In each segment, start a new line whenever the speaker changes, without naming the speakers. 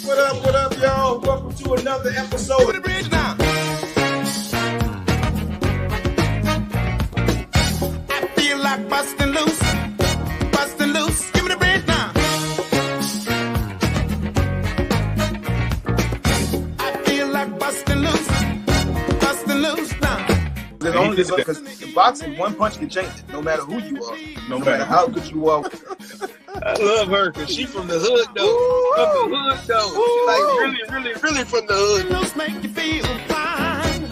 What up, y'all? Welcome to another episode of the Bridge Now.
I feel like busting loose. Give me the bridge now. I feel like busting loose now.
There's only because in boxing, one punch can change it, no matter who you are, no matter how good you are.
I love her because she from the hood though. From the hood though. She like really from the hood.
Loose make you feel fine.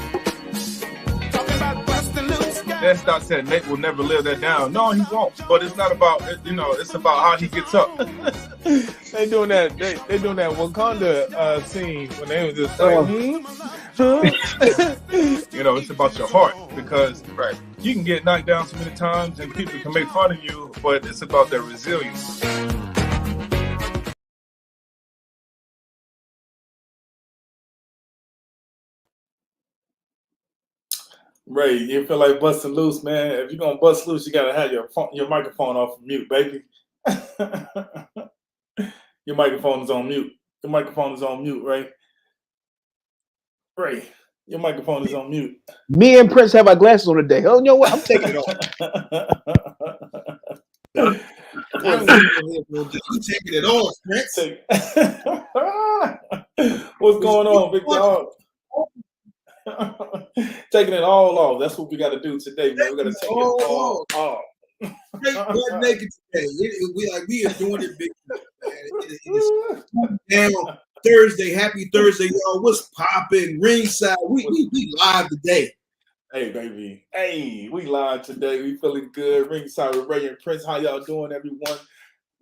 Talking about busting loose.
That Stott said Nate will never live that down. No, he won't. But it's not about it's about how he gets up.
They doing that. They doing that Wakanda scene when they was just like,
It's about your heart because you can get knocked down so many times and people can make fun of you, but it's about their resilience.
Ray, you feel like busting loose, man. If you're gonna bust loose, you gotta have your microphone off of mute, baby. Your microphone is on mute. Your microphone is on mute, Ray. Ray, your microphone is on mute.
Me and Prince have our glasses on today. Oh, you know what? I'm taking it off.
I'm taking it off, Prince.
What's going on, big dog? Taking it all off. That's what we got to do today, man. We got to take it all off.
We're naked today. We are doing it big, man. It is now Thursday. Happy Thursday, y'all. What's popping? Ringside. We live today.
Hey, baby. Hey, we live today. We feeling good. Ringside with Ray and Prince. How y'all doing, everyone?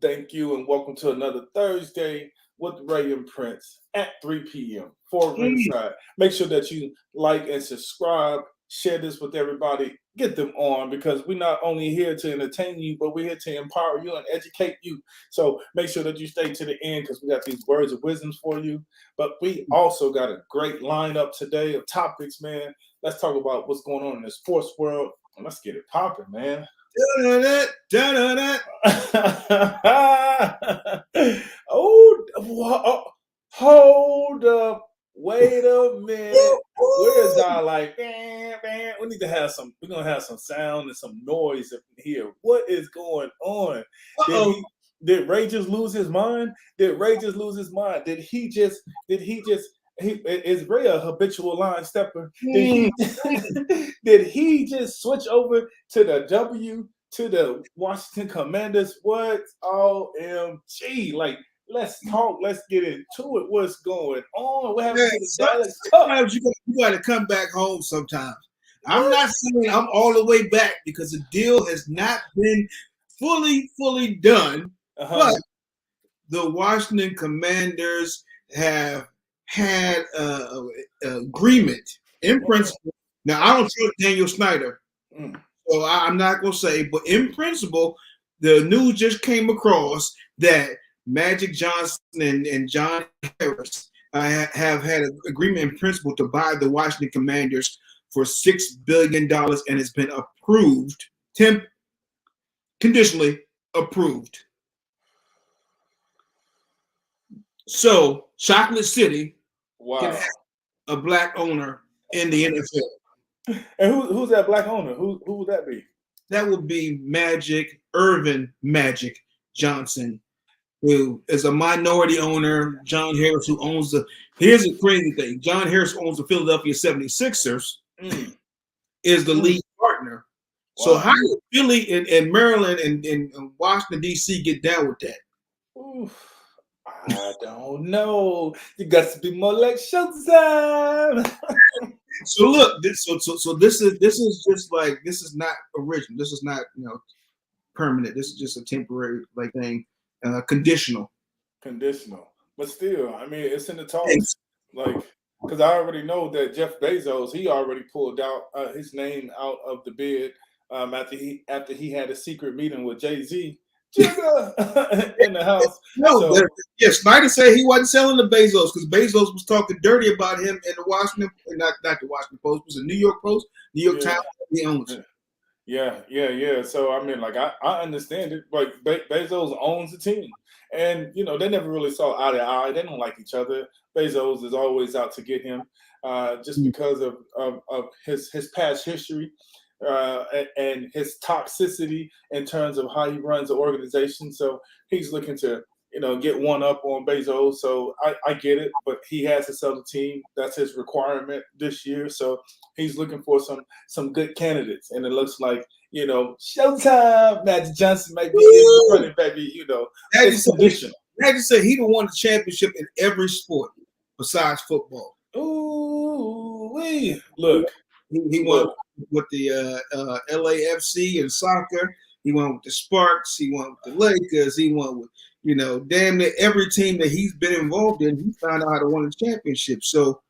Thank you, and welcome to another Thursday with Ray and Prince at 3 p.m. for Ringside. Make sure that you like and subscribe. Share this with everybody. Get them on because we're not only here to entertain you, but we're here to empower you and educate you. So make sure that you stay to the end because we got these words of wisdom for you. But we also got a great lineup today of topics, man. Let's talk about what's going on in the sports world. And let's get it popping, man. Hold up. Wait a minute. Where's our man? We need to have some. We're gonna have some sound and some noise up here. What is going on? Did Ray just lose his mind? Did he just? Is Ray a habitual line stepper? Did he just switch over to the Washington Commanders? What? OMG! Like. Let's talk. Let's get into it. What's going on? What happened to the Dallas Cup?
Sometimes you got to come back home sometimes. I'm not saying I'm all the way back because the deal has not been fully done. But the Washington Commanders have had an agreement in principle. Now, I don't trust Daniel Snyder, so I'm not going to say, but in principle, the news just came across that Magic Johnson and John Harris have had an agreement in principle to buy the Washington Commanders for $6 billion, and it's been approved, conditionally approved. So, Chocolate City can have a black owner in the NFL.
And who's that black owner? Who would that be?
That would be Irvin Magic Johnson, who is a minority owner. John Harris, who owns here's the crazy thing. John Harris owns the Philadelphia 76ers, is the lead partner. Wow. So how did Philly and Maryland and Washington, D.C. get down with that?
Oof, I don't know. You got to be more like Showtime.
So look, this is just like, this is not original. This is not permanent. This is just a temporary thing. Conditional,
but still, I mean, it's in the talks. Because I already know that Jeff Bezos, he already pulled out his name out of the bid after he had a secret meeting with Jay-Z in the house.
Snyder said he wasn't selling to Bezos because Bezos was talking dirty about him in the Washington, not the Washington Post, it was the New York Post, New York Times. He owns it.
Yeah. So I mean, like I understand it. Like Bezos owns the team, and they never really saw eye to eye. They don't like each other. Bezos is always out to get him, just because of his past history, and his toxicity in terms of how he runs the organization. So he's looking to get one up on Bezos. So I get it, but he has to sell the team. That's his requirement this year. So he's looking for some good candidates, and it looks like Showtime. Magic Johnson might be in the running, baby. It's conditional.
Magic said he won the championship in every sport besides football.
Ooh, wee. Look,
he won with the LAFC in soccer. He won with the Sparks. He won with the Lakers. He won with damn near every team that he's been involved in. He found out how to win a championship. So,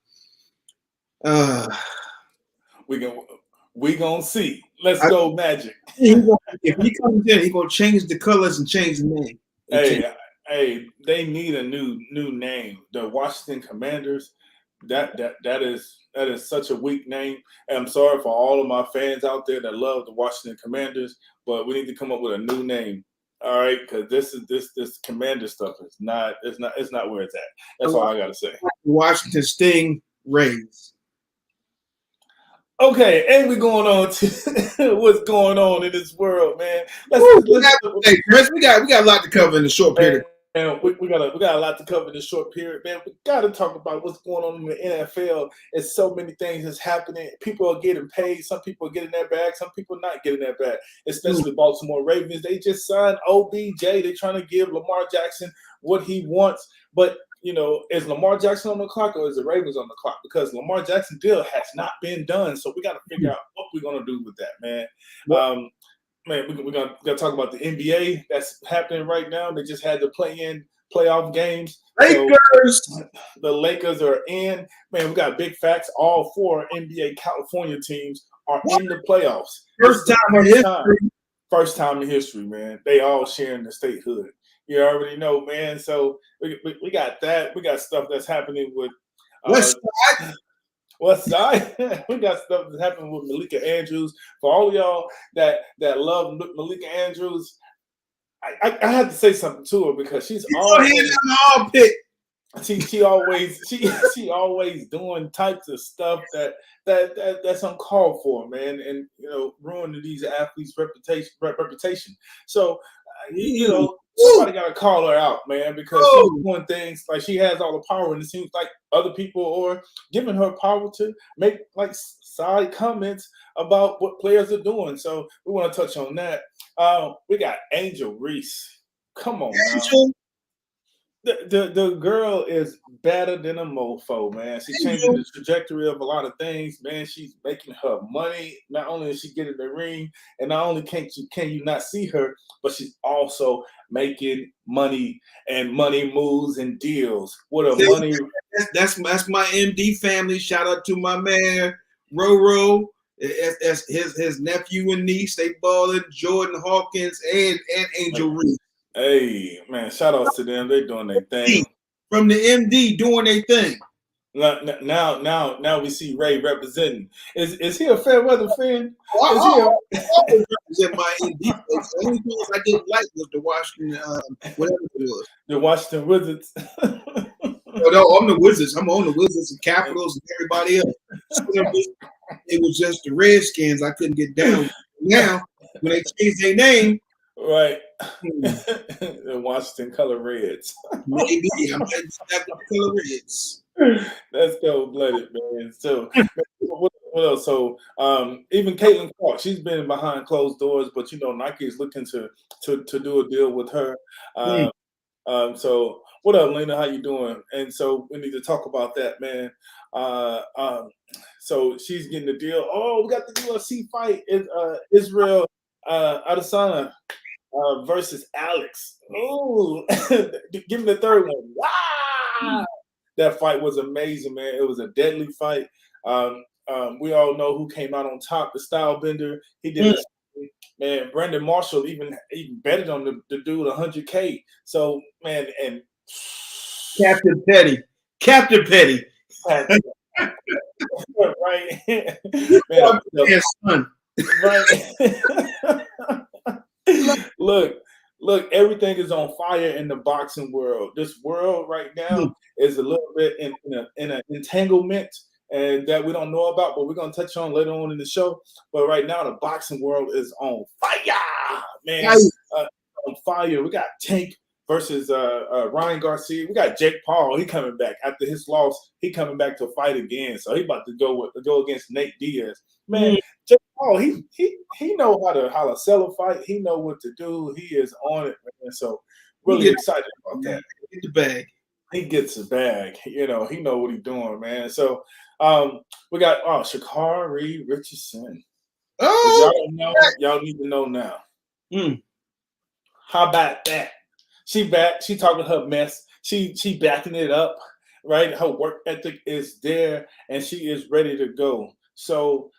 we gonna see. Let's go, Magic.
If he comes in, he's gonna change the colors and change the name.
Hey, they need a new name. The Washington Commanders. That is such a weak name. And I'm sorry for all of my fans out there that love the Washington Commanders, but we need to come up with a new name. All right, because this Commander stuff is not where it's at. That's all I gotta say.
Washington Sting Rays.
Okay, and we're going on to what's going on in this world, man.
Hey, Chris, we got a lot to cover in the short period.
Man, we got a lot to cover in this short period, man. We got to talk about what's going on in the NFL. It's so many things that's happening. People are getting paid. Some people are getting their bag. Some people are not getting their bag. Especially Baltimore Ravens. They just signed OBJ. They're trying to give Lamar Jackson what he wants. But, is Lamar Jackson on the clock or is the Ravens on the clock? Because Lamar Jackson deal has not been done. So we got to figure out what we're going to do with that, man. Man, we're gonna talk about the NBA that's happening right now. They just had the play-in playoff games.
Lakers.
So the Lakers are in. Man, we got big facts. All 4 NBA California teams are in the playoffs. First time in history, man. They all sharing the statehood. You already know, man. So we got that. We got stuff that's happening with West Side. We got stuff that's happening with Malika Andrews. For all of y'all that love Malika Andrews, I had to say something to her because she's she always doing types of stuff that's uncalled for, man, and ruining these athletes' reputation. So somebody got to call her out, man, because she's doing things like she has all the power, and it seems like other people are giving her power to make like side comments about what players are doing. So we want to touch on that. We got Angel Reese. Come on, Angel. The girl is better than a mofo, man. She's changing the trajectory of a lot of things, man. She's making her money. Not only is she getting the ring, and not only can you not see her, but she's also making money, and money moves and deals. What a money!
That's my MD family. Shout out to my man Roro. As his nephew and niece, they balling. Jordan Hawkins and Angel Reese.
Hey, man, shout outs to them. They're doing their thing.
From the MD doing their thing.
Now we see Ray representing. Is he a fair weather fan?
I represent my MD. The only thing I didn't like was the Washington, whatever it was.
The Washington Wizards.
No, I'm the Wizards. I'm on the Wizards and Capitals and everybody else. It was just the Redskins I couldn't get down. Now, when they changed their name,
right. The Washington Color Reds.
Maybe I'm the Color Reds.
Let's go, blooded, man. So, what else? So, even Caitlin Clark, she's been behind closed doors, but Nike is looking to do a deal with her. So, what up, Lena? How you doing? And so, we need to talk about that, man. So she's getting the deal. Oh, we got the UFC fight. Israel Adesanya versus Alex. Oh, give me the third one. Wow. That fight was amazing, man. It was a deadly fight. We all know who came out on top, the style bender. He did it. Man, Brandon Marshall even betted on the dude $100K. So, man, and
Captain Petty.
Right. Man, Right. Look, everything is on fire in the boxing world. This world right now is a little bit in an entanglement and that we don't know about, but we're gonna touch on later on in the show. But right now, the boxing world is on fire, man. On fire. We got Tank versus Ryan Garcia. We got Jake Paul. He coming back after his loss. He coming back to fight again. So he about to go against Nate Diaz. Man, Jake Paul, he know how to sell a fight. He know what to do. He is on it, man. So really excited about that.
Get the bag.
He gets the bag. You know, he know what he's doing, man. So we got Sha'Carri Richardson.
Oh,
y'all don't know, y'all need to know now. How about that? She back. She talking her mess. She backing it up, right? Her work ethic is there, and she is ready to go. So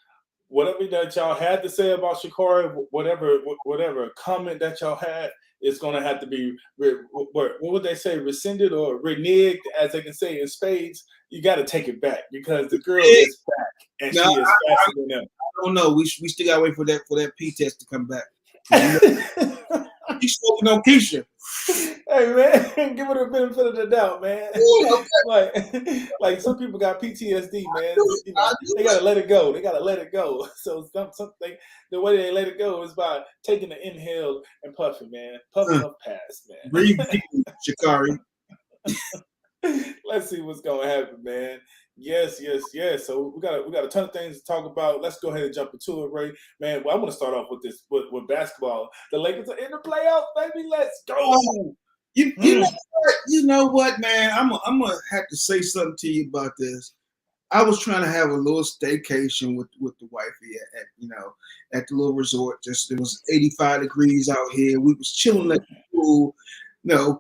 whatever that y'all had to say about Sha'Carri, whatever comment that y'all had, it's going to have to be, what would they say, rescinded or reneged, as they can say in spades. You got to take it back because the girl is back, and she is faster than them.
I don't know. We still got to wait for that P test to come back. He's smoking on Keisha.
Hey man, give her the benefit of the doubt, man. like some people got PTSD, man. You know, they gotta let it go. They gotta let it go. So something the way they let it go is by taking the inhale and puffing, man. Puffing up past, man.
Breathe deep, Sha'Carri.
Let's see what's gonna happen, man. Yes. So we got a ton of things to talk about. Let's go ahead and jump into it, Ray. Man, well, I want to start off with this with basketball. The Lakers are in the playoffs, baby. Let's go.
You know what, man? I'm gonna have to say something to you about this. I was trying to have a little staycation with the wifey at the little resort. Just it was 85 degrees out here. We was chilling at the pool.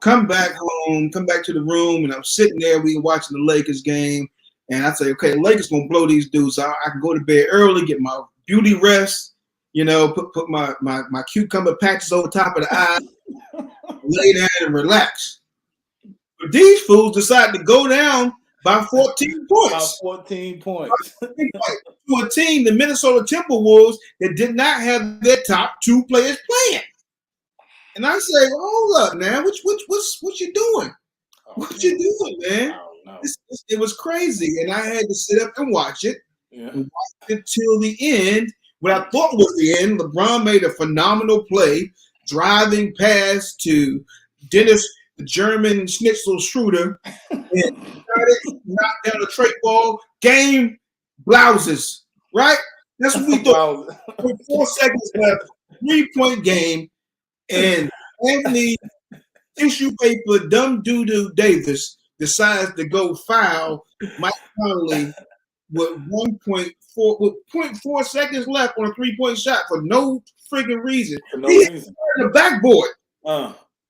Come back home, come back to the room, and I'm sitting there. We watching the Lakers game. And I say, okay, the Lakers gonna blow these dudes out. I can go to bed early, get my beauty rest, put my cucumber patches over top of the eyes, lay down and relax. But these fools decided to go down by 14 points.
By 14 points.
To a team, the Minnesota Timberwolves, that did not have their top two players playing. And I say, well, hold up, man. What you doing? What you doing, man? It was crazy, and I had to sit up and watch it. And watch it till the end. What I thought was the end, LeBron made a phenomenal play, driving past to Dennis, the German Schnitzel Schroeder, and knocked down a straight ball. Game blouses, right? That's what we thought. With 4 seconds left, 3-point game, and Anthony Tissue Paper Dumb Doo-Doo Davis decides to go foul Mike Conley with 0.4 seconds left on a 3-point shot for no freaking reason. He hit the backboard.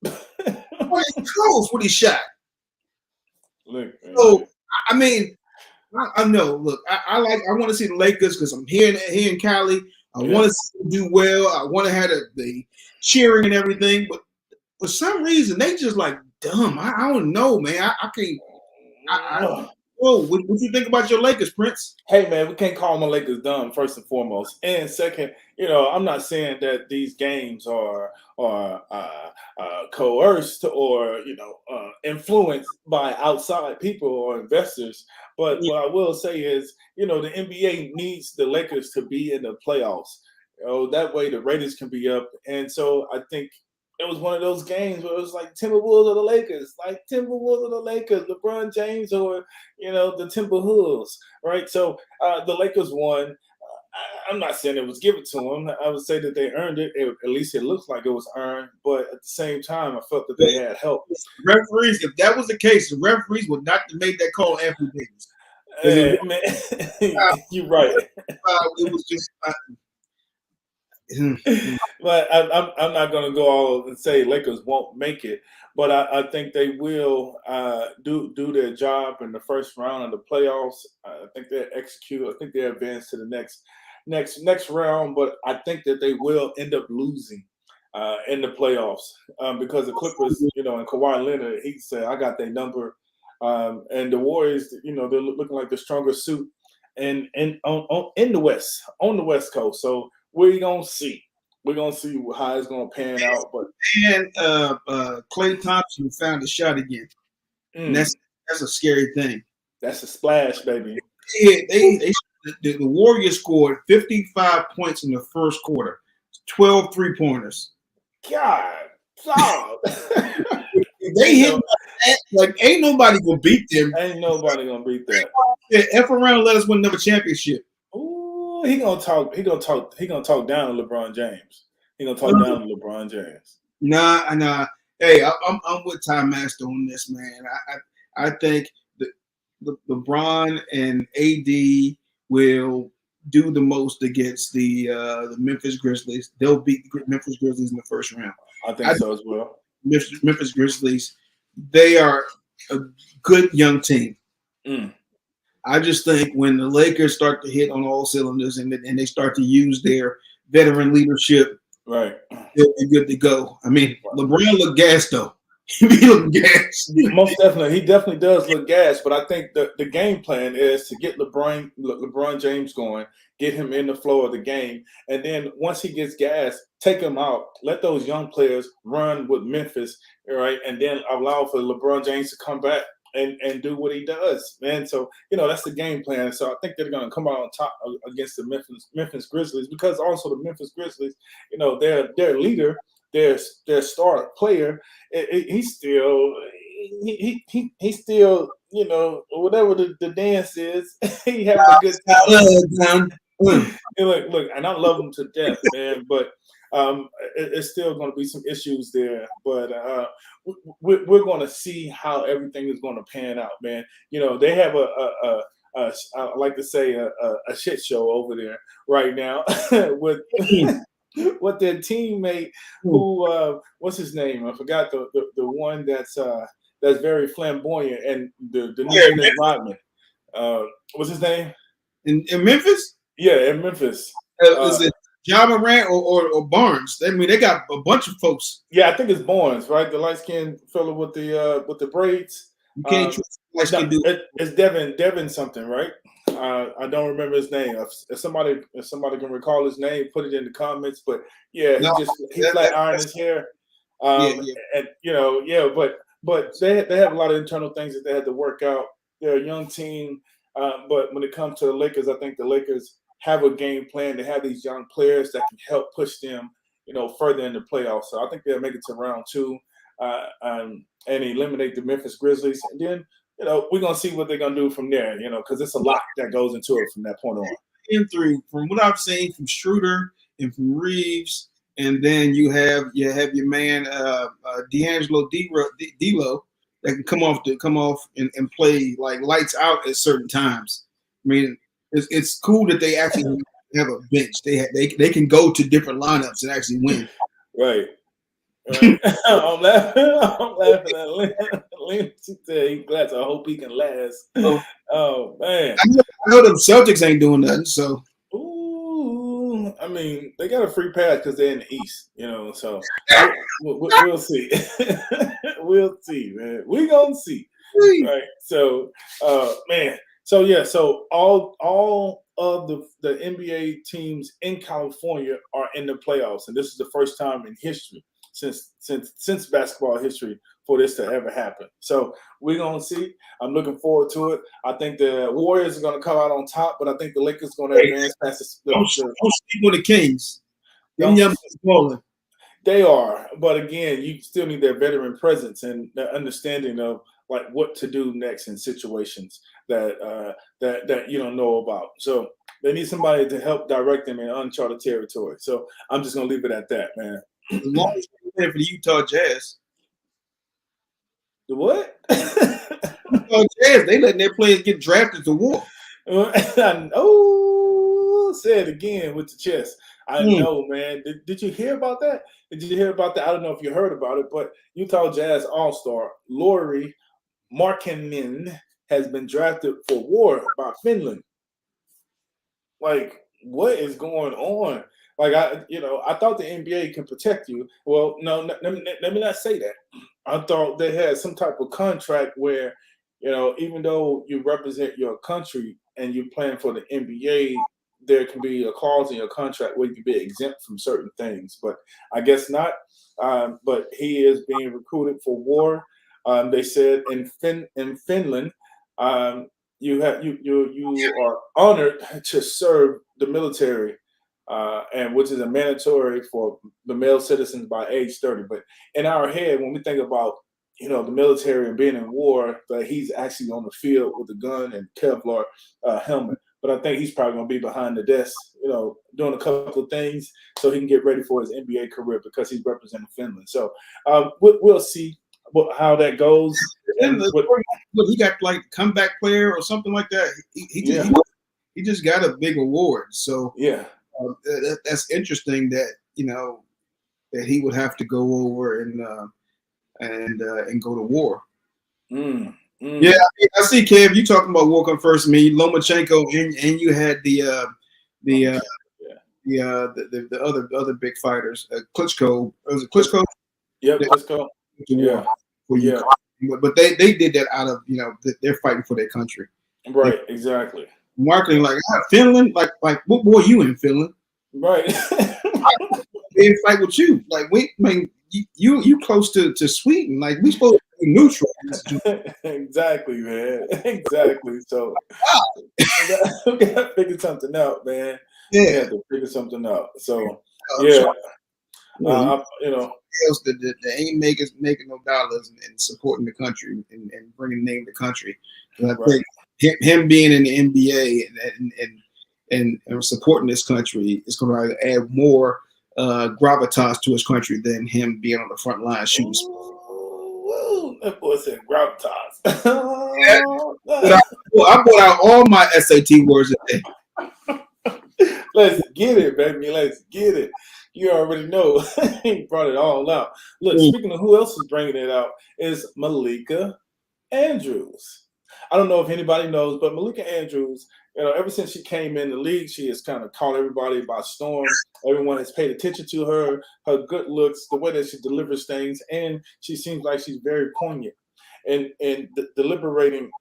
Close when he shot.
Look,
so I mean, I know. Look, I want to see the Lakers because I'm here in Cali. I want to see them do well. I want to have the cheering and everything, but for some reason they just like dumb. I don't know, man. I can't. I don't know. What you think about your Lakers, Prince?
Hey, man, we can't call my Lakers dumb, first and foremost. And second, I'm not saying that these games are coerced or, influenced by outside people or investors. But what I will say is, the NBA needs the Lakers to be in the playoffs. That way the ratings can be up. And so I think it was one of those games where it was like Timberwolves or the Lakers, LeBron James or, the Timberwolves, right? So the Lakers won. I'm not saying it was given to them. I would say that they earned it. At least it looks like it was earned. But at the same time, I felt that they had help.
Referees, if that was the case, the referees would not have made that call after Davis.
Man, you're right.
It was just...
But I'm not going to go all and say Lakers won't make it, but I think they will do their job in the first round of the playoffs. I think they execute. I think they advance to the next round, but I think that they will end up losing in the playoffs because the Clippers, and Kawhi Leonard, he said, "I got their number," and the Warriors, they're looking like the stronger suit in the West, on the West Coast. So we're gonna see. We're gonna see how it's gonna pan out. But
Klay Thompson found a shot again. And that's a scary thing.
That's a splash, baby.
The Warriors scored 55 points in the first quarter, 12 3-pointers.
God, stop.
They hit like ain't nobody gonna beat them.
Ain't nobody gonna beat that.
F around and let us win another championship.
Ooh, he gonna talk down to LeBron James. He gonna talk down to LeBron James.
Nah. Hey, I'm with Time Master on this, man. I think the LeBron and AD will do the most against the Memphis Grizzlies. They'll beat the Memphis Grizzlies in the first round.
I think so as well.
Memphis Grizzlies, they are a good young team. I just think when the Lakers start to hit on all cylinders and they start to use their veteran leadership,
right,
they'll be good to go. I mean, LeBron looked gassed though. He looked gassed.
Most definitely, he definitely does look gassed. But I think the game plan is to get LeBron James going, get him in the flow of the game, and then once he gets gassed, take him out, let those young players run with Memphis, right, and then allow for LeBron James to come back and do what he does, man. So that's the game plan. So I think they're going to come out on top against the Memphis Grizzlies, because also the Memphis Grizzlies, their leader, their star player, he's still whatever the dance is, he having a good time. Look, and I love him to death, man. But it's still going to be some issues there. But we're going to see how everything is going to pan out, man. They have I like to say a shit show over there right now with their teammate who what's his name? I forgot the one that's very flamboyant and the new Dennis Rodman. What's his name?
In Memphis?
Yeah, in Memphis.
Is it Ja Morant or Barnes? I mean, they got a bunch of folks.
Yeah, I think it's Barnes, right? The light-skinned fellow with the braids.
You can't
it's Devin something, right? I don't remember his name. If somebody can recall his name, put it in the comments. But yeah, he flat ironed his hair. And but they have a lot of internal things that they had to work out. They're a young team, but when it comes to the Lakers, I think the Lakers have a game plan. They have these young players that can help push them, further in the playoffs. So I think they'll make it to round 2 and eliminate the Memphis Grizzlies. And then, we're going to see what they're going to do from there, because it's a lot that goes into it from that point on.
In 3, from what I've seen from Schroeder and from Reeves, and then you have your man D'Angelo D'Lo that can come off and play like lights out at certain times. I mean, it's cool that they actually have a bench. They can go to different lineups and actually win.
Right. I'm laughing at Lynn. She said he's glad. I hope he can last. Oh man.
I know them Celtics ain't doing nothing. So.
Ooh, I mean, they got a free pass because they're in the East. So we'll see. We'll see, man. We're gonna see. Right. So, man. So yeah, so all of the NBA teams in California are in the playoffs, and this is the first time in history since basketball history for this to ever happen. So we're gonna see. I'm looking forward to it. I think the Warriors are gonna come out on top, but I think the Lakers are gonna advance past the.
Don't sleep on the Kings.
They are, but again, you still need their veteran presence and the understanding of like what to do next in situations that you don't know about. So they need somebody to help direct them in uncharted territory. So I'm just gonna leave it at that, man.
As long as you're playing for the Utah Jazz.
The what?
Utah Jazz, they letting their players get drafted to war.
Oh, say it again with the chest. I know, man. Did you hear about that? Did you hear about that? I don't know if you heard about it, but Utah Jazz All-Star Lauri Markkanen has been drafted for war by Finland. Like, what is going on? Like, I thought the NBA can protect you. Well, no, let me not say that. I thought they had some type of contract where, even though you represent your country and you're playing for the NBA, there can be a clause in your contract where you can be exempt from certain things, but I guess not. But he is being recruited for war. They said in Finland, you are honored to serve the military, and which is a mandatory for the male citizens by age 30. But in our head, when we think about the military and being in war, that he's actually on the field with a gun and Kevlar helmet. But I think he's probably going to be behind the desk, doing a couple of things so he can get ready for his NBA career because he's representing Finland. So we'll see how that goes. And
he got like comeback player or something like that. He just got a big award. So
yeah,
that's interesting that that he would have to go over and go to war. Yeah, I see, Kev. You talking about war come first. Me, Lomachenko, and you had the other big fighters. Klitschko. Was it Klitschko?
Yep, Klitschko. Yeah.
But they did that out of they're fighting for their country.
Right. Exactly.
Marketing like Finland. Like what war you in Finland?
Right.
They fight with you. Like you close to Sweden. Like we supposed to be neutral.
Exactly, man. Exactly. So we got to figure something out, man.
Yeah,
we have to figure something out. So yeah,
that ain't making no dollars and supporting the country and bringing name to the country. And I think him being in the NBA and supporting this country is going to add more gravitas to his country than him being on the front line shooting.
Woo, that boy said gravitas.
I brought out all my SAT words today.
Let's get it, baby. Let's get it. You already know. He brought it all out. Look, speaking of who else is bringing it out is Malika Andrews. I don't know if anybody knows, but Malika Andrews, ever since she came in the league, she has kind of caught everybody by storm. Everyone has paid attention to her good looks, the way that she delivers things, and she seems like she's very poignant and deliberating,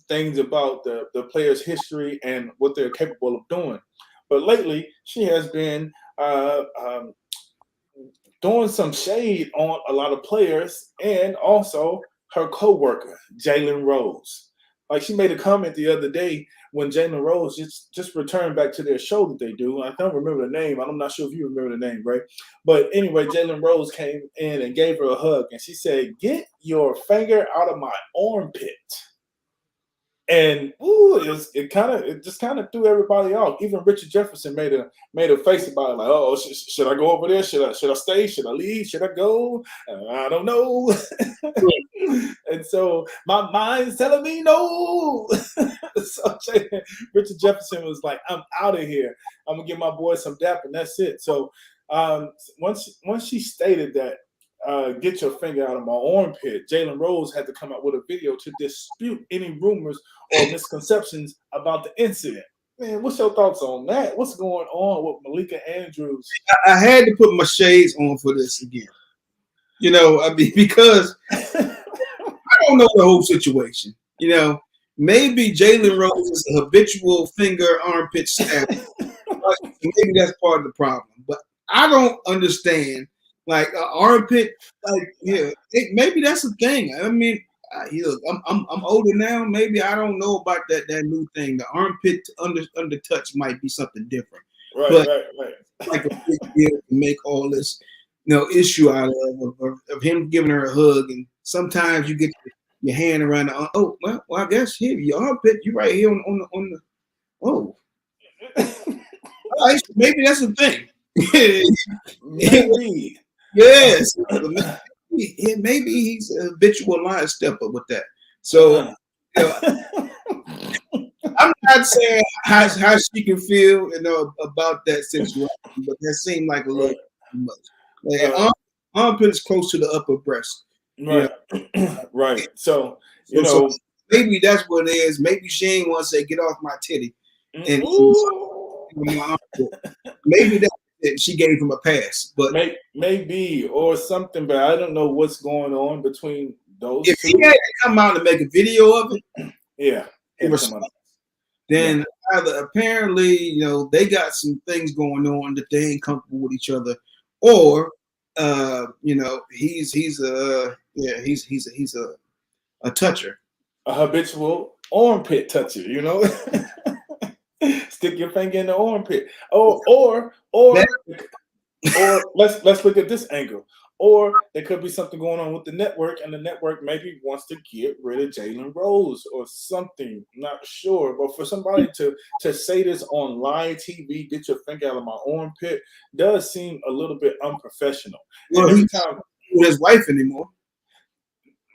things about the players' history and what they're capable of doing. But lately, she has been throwing some shade on a lot of players and also her co-worker, Jalen Rose. Like she made a comment the other day when Jalen Rose just returned back to their show that they do. I don't remember the name. I'm not sure if you remember the name, right? But anyway, Jalen Rose came in and gave her a hug, and she said, "Get your finger out of my armpit." And it just kind of threw everybody off. Even Richard Jefferson made a face about it, like, "Oh, should I go over there? Should I stay? Should I leave? Should I go? I don't know." And so my mind's telling me no. So Richard Jefferson was like, "I'm out of here. I'm gonna give my boy some dap, and that's it." So once she stated that, get your finger out of my armpit, Jalen Rose had to come out with a video to dispute any rumors or misconceptions about the incident. Man, what's your thoughts on that? What's going on with Malika Andrews?
I had to put my shades on for this again. Because I don't know the whole situation. Maybe Jalen Rose is a habitual finger armpit stab. Maybe that's part of the problem. But I don't understand. Like armpit, maybe that's a thing. I mean, I'm older now. Maybe I don't know about that new thing. The armpit under touch might be something different.
Right.
Like a big deal to make all this, issue out of him giving her a hug, and sometimes you get your hand around the. Oh well, I guess here your armpit. You right here on the. Oh, all right, maybe that's a thing.
Maybe.
Yes, maybe he's a habitual line stepper with that. So I'm not saying how she can feel, about that situation, but that seemed like a little too much. Like, armpit is close to the upper breast.
Right, right. So
so maybe that's what it is. Maybe she ain't want to say "get off my titty," and maybe that. She gave him a pass, but
maybe or something. But I don't know what's going on between those.
If he had to come out and make a video of it,
yeah,
then either apparently, they got some things going on that they ain't comfortable with each other, or he's a toucher,
a habitual armpit toucher. Stick your finger in the armpit, or let's look at this angle. Or there could be something going on with the network, and the network maybe wants to get rid of Jalen Rose or something. I'm not sure, but for somebody to say this on live TV, get your finger out of my armpit, does seem a little bit unprofessional.
Well,
and every
he's
time
with his wife anymore.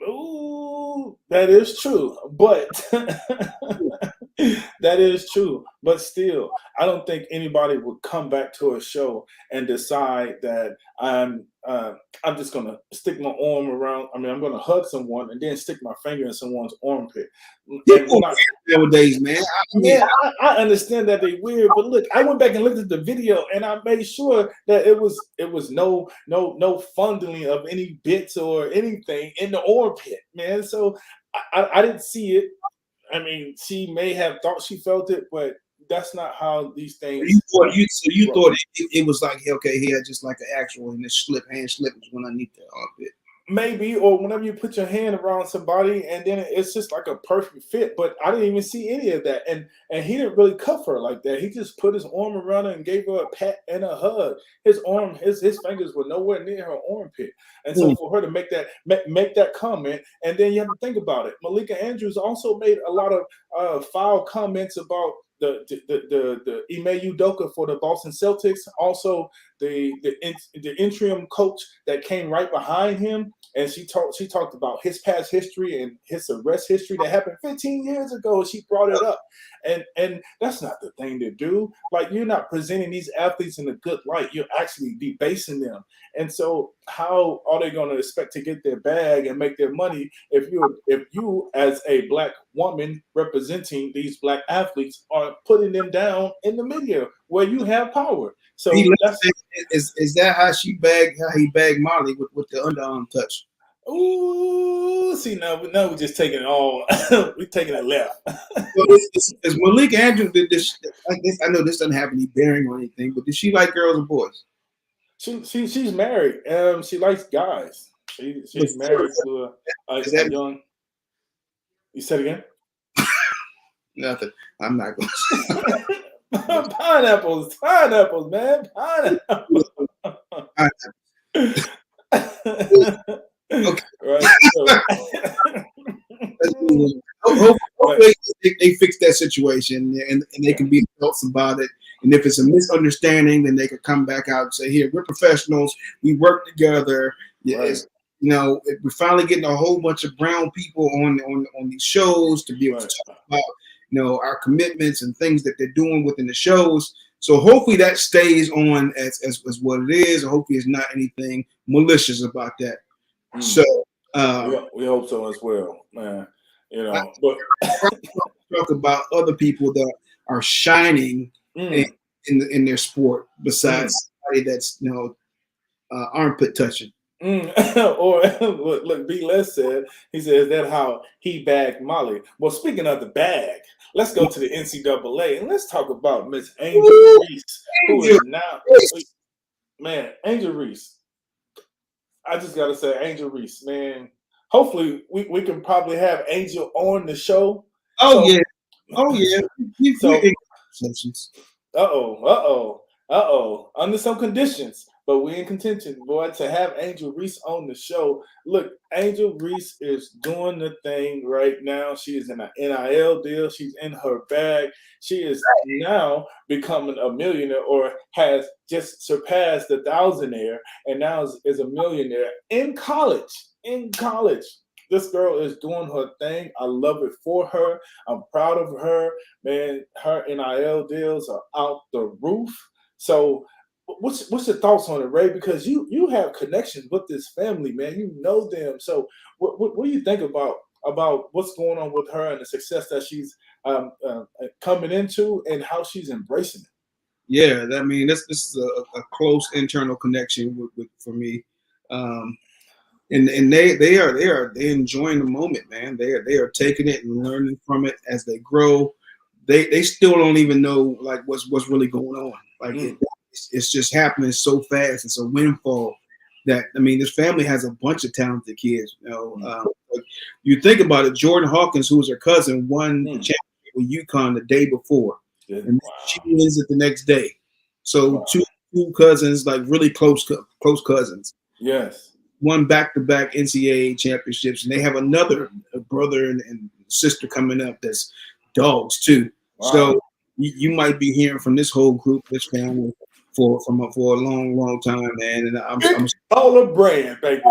Ooh, that is true, but that is true. But still, I don't think anybody would come back to a show and decide that I'm just gonna stick my arm around. I mean, I'm gonna hug someone and then stick my finger in someone's armpit.
Nowadays, man.
I understand that they're weird, but look, I went back and looked at the video and I made sure that it was no fondling of any bits or anything in the armpit, man. So I didn't see it. I mean, she may have thought she felt it, but that's not how these things.
You thought it was like, okay, he had just like an actual and this hand slip was when underneath the armpit.
Maybe, or whenever you put your hand around somebody and then it's just like a perfect fit, but I didn't even see any of that. And he didn't really cuff her like that. He just put his arm around her and gave her a pat and a hug. His fingers were nowhere near her armpit. And so for her to make that comment, and then you have to think about it. Malika Andrews also made a lot of foul comments about the Ime Udoka for the Boston Celtics, also the interim coach that came right behind him, and she talked about his past history and his arrest history that happened 15 years ago. She brought it up, and that's not the thing to do. Like, you're not presenting these athletes in a good light. You're actually debasing them. And so, how are they going to expect to get their bag and make their money if you as a Black woman representing these Black athletes are putting them down in the media where you have power? So
is that how he bagged Molly with the underarm touch?
Ooh, see, now we're just taking it all. We're taking it left.
Well, is Malik Andrews did this? I know this doesn't have any bearing or anything, but does she like girls or boys?
She's married. She likes guys. She's married to a young. You said again?
Nothing. I'm not going to say.
Pineapples, man. Pineapples.
Okay.
Right.
Hopefully they fix that situation and they can be adults about it. And if it's a misunderstanding, then they can come back out and say, "Here, we're professionals. We work together." Yes, right. We're finally getting a whole bunch of brown people on these shows to be able to talk about, our commitments and things that they're doing within the shows. So hopefully that stays on as what it is. Hopefully it's not anything malicious about that. So
we hope so as well, man.
But talk about other people that are shining in their sport besides somebody that's armpit touching.
Or look, B. Les said, he says that how he bagged Molly. Well, speaking of the bag, let's go to the NCAA and let's talk about Miss Angel Reese, who is now, man, Angel Reese. I just gotta say, Angel Reese, man. Hopefully, we can probably have Angel on the show.
Oh yeah.
Under some conditions, but we in contention, boy, to have Angel Reese on the show. Look, Angel Reese is doing the thing right now. She is in an NIL deal. She's in her bag. She is now becoming a millionaire, or has just surpassed the thousandaire, and now is a millionaire in college. This girl is doing her thing. I love it for her. I'm proud of her, man. Her NIL deals are out the roof. So what's your thoughts on it, Ray? Because you have connections with this family, man. You know them. So what do you think about what's going on with her and the success that she's coming into and how she's embracing it?
Yeah, I mean, this is a close internal connection for me. And they're enjoying the moment, man. They are taking it and learning from it as they grow. they still don't even know like what's really going on. Like it's just happening so fast. It's a windfall that I mean, this family has a bunch of talented kids. Like, you think about it. Jordan Hawkins, who was her cousin, won the championship with UConn the day before, and she wins it the next day. So two cousins, like really close cousins.
Yes.
Won back-to-back NCAA championships, and they have another brother and sister coming up that's dogs too. Wow. So you might be hearing from this whole group, this family, for a long time, man. And I'm
all a brand, baby.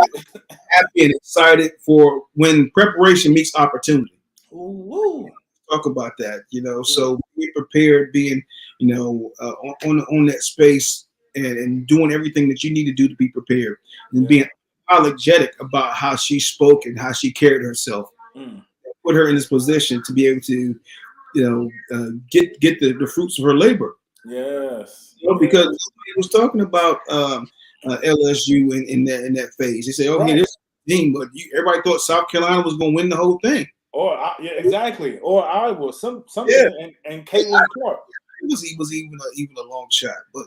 Happy and excited for when preparation meets opportunity.
Ooh.
Talk about that, So be prepared, being, on that space and doing everything that you need to do to be prepared, and being apologetic about how she spoke and how she carried herself. Put her in this position to be able to, get the fruits of her labor.
Yes.
Because he was talking about LSU in that phase. He said, "Okay, this team, but everybody thought South Carolina was going to win the whole thing."
Or exactly. Or Iowa, something, and Caitlin Clark.
He was even a long shot, but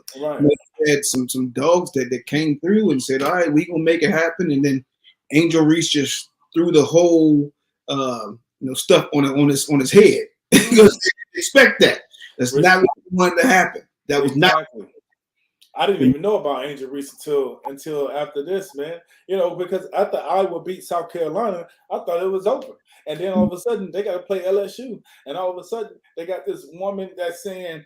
had some dogs that came through and said, "All right, we gonna make it happen." And then Angel Reese just threw the whole stuff on his head. Because expect that. That's not what wanted to happen. That was not.
I didn't even know about Angel Reese until after this, man. Because after Iowa beat South Carolina, I thought it was over. And then all of a sudden they got to play LSU, and all of a sudden they got this woman that's saying,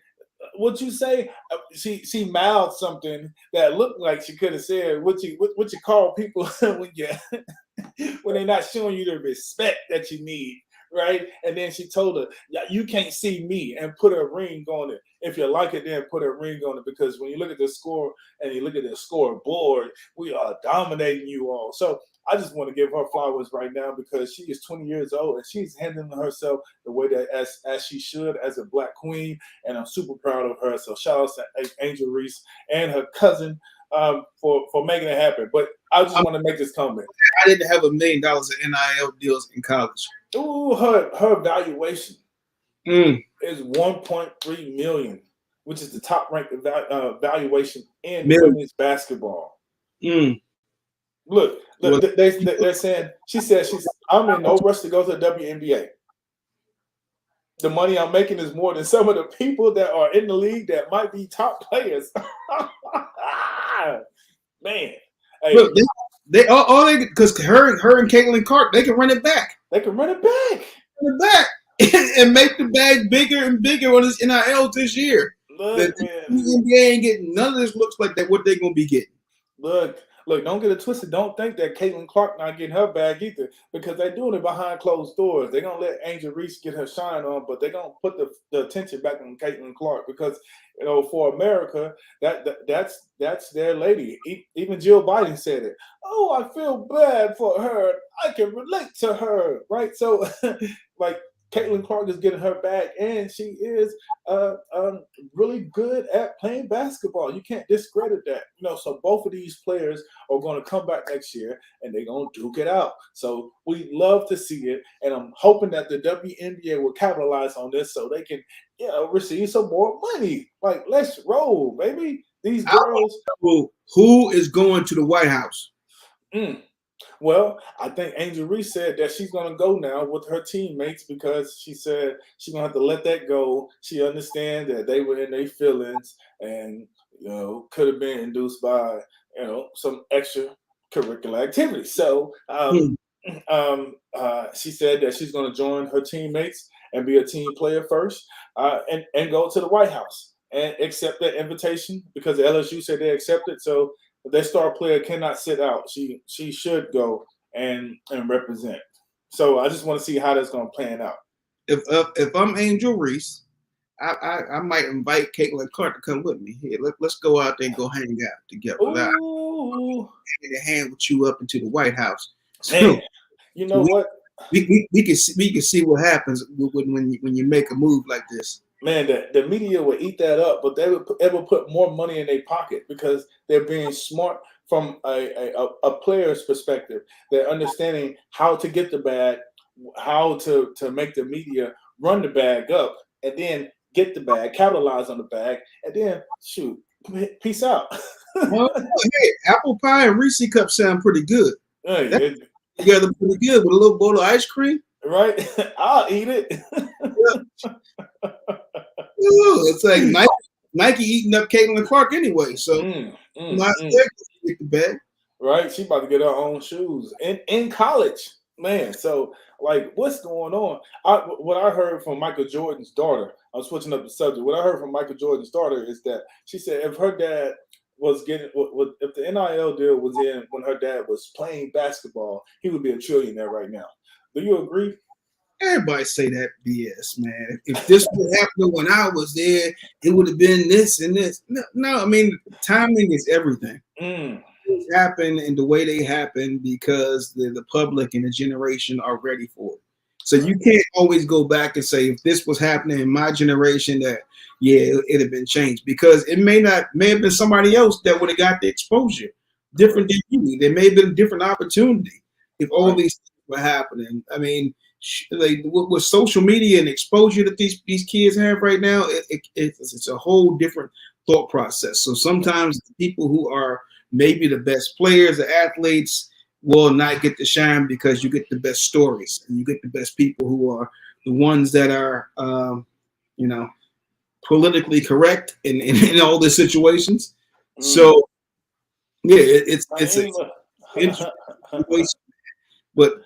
"What you say?" She mouthed something that looked like she could have said, "What you call people when they're not showing you the respect that you need." Right, and then she told her, "You can't see me," and put a ring on it. If you like it, then put a ring on it, because when you look at the score and you look at the scoreboard, we are dominating you all. So I just want to give her flowers right now, because she is 20 years old and she's handling herself the way that as she should, as a Black queen, and I'm super proud of her. So shout out to Angel Reese and her cousin for making it happen. But I just want to make this comment.
I didn't have $1 million in NIL deals in college.
Ooh, her valuation is $1.3 million, which is the top ranked valuation in women's basketball. Look, they're saying, she said I'm in no rush to go to the WNBA. The money I'm making is more than some of the people that are in the league that might be top players. Man, hey.
Look, because her and Caitlin Clark, they can run it back.
They can run it back.
And make the bag bigger and bigger on this NIL this year.
Look,
the NBA ain't getting none of this. Looks like that what they're gonna be getting.
Look, don't get it twisted. Don't think that Caitlin Clark not getting her bag either, because they're doing it behind closed doors. They're gonna let Angel Reese get her shine on, but they're gonna put the attention back on Caitlin Clark, because for America, that's their lady. Even Jill Biden said it. "Oh, I feel bad for her. I can relate to her." Right? So like, Caitlin Clark is getting her back, and she is really good at playing basketball. You can't discredit that. So both of these players are going to come back next year, and they're going to duke it out. So we love to see it, and I'm hoping that the WNBA will capitalize on this so they can, receive some more money. Like, let's roll, baby. These girls.
Who is going to the White House?
Well, I think Angel Reese said that she's going to go now with her teammates, because she said she's going to have to let that go. She understands that they were in their feelings and, could have been induced by, some extracurricular activity. So she said that she's going to join her teammates and be a team player first, and go to the White House and accept that invitation, because the LSU said they accepted. So their star player cannot sit out. She should go and represent. So I just want to see how that's going to plan out.
If I'm Angel Reese, I might invite Caitlin Clark to come with me. Here, let's go out there and go hang out together.
Ooh.
Hand in hand with you up into the White House.
Man, you know what?
We can see what happens when you make a move like this.
Man, the media will eat that up, but they will put more money in their pocket, because they're being smart from a player's perspective. They're understanding how to get the bag, how to make the media run the bag up, and then get the bag, capitalize on the bag, and then shoot, peace out.
Well, hey, apple pie and Reese cup sound pretty good.
Hey,
Together pretty good with a little bowl of ice cream.
right? I'll eat it.
Ooh, it's like Nike eating up Caitlin Clark anyway, so not get the bag.
Right, she about to get her own shoes in college, man. So, like, what's going on? What I heard from Michael Jordan's daughter, I'm switching up the subject. What I heard from Michael Jordan's daughter is that she said if her dad was getting, if the NIL deal was in when her dad was playing basketball, he would be a trillionaire right now. Do you agree?
Everybody say that BS, man. If this would happen when I was there, it would have been this and this. No, I mean, timing is everything. Things happen in the way they happen because the public and the generation are ready for it. So you can't always go back and say, if this was happening in my generation, that, yeah, it'd have been changed. Because it may have been somebody else that would have got the exposure different than you. There may have been a different opportunity if all these things were happening. I mean, like with social media and exposure that these kids have right now, it's a whole different thought process. So sometimes the people who are maybe the best players, the athletes, will not get to shine because you get the best stories and you get the best people who are the ones that are, politically correct in all the situations. So, yeah, it's an interesting situation. But,